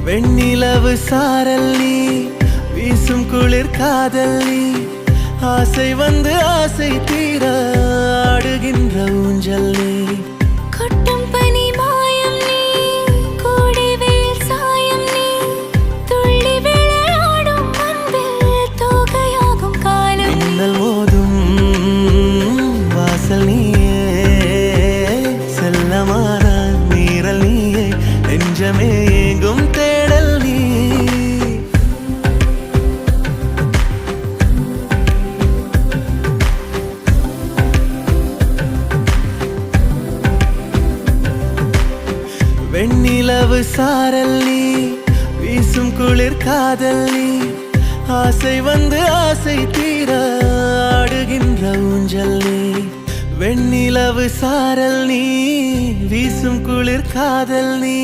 வெண்ணிலவு சாரல் நீ, வீசும் குளிர் காதல் நீ, ஆசை வந்து ஆசை தீர ஆடுகின்ற ஊஞ்சல் நீ. கொட்டும் பனி மாயம் நீ, கோடை வெயில் சாயம் நீ, துள்ளி விளையாடும் அன்பில் தோகையாகும் காலம் நீ. மின்னல் மோதும் வாசல் நீயே, செல்லமான மீறல் நீயே, நெஞ்சமே ஏங்கும் தேடல் நீ. வெண்ணிலவு சாரல் நீ, வீசும் குளிர் காதல் நீ, ஆசை வந்து ஆசை தீர ஆடுகின்ற ஊஞ்சல் நீ. வெண்ணிலவு சாரல் நீ, வீசும் குளிர் காதல் நீ,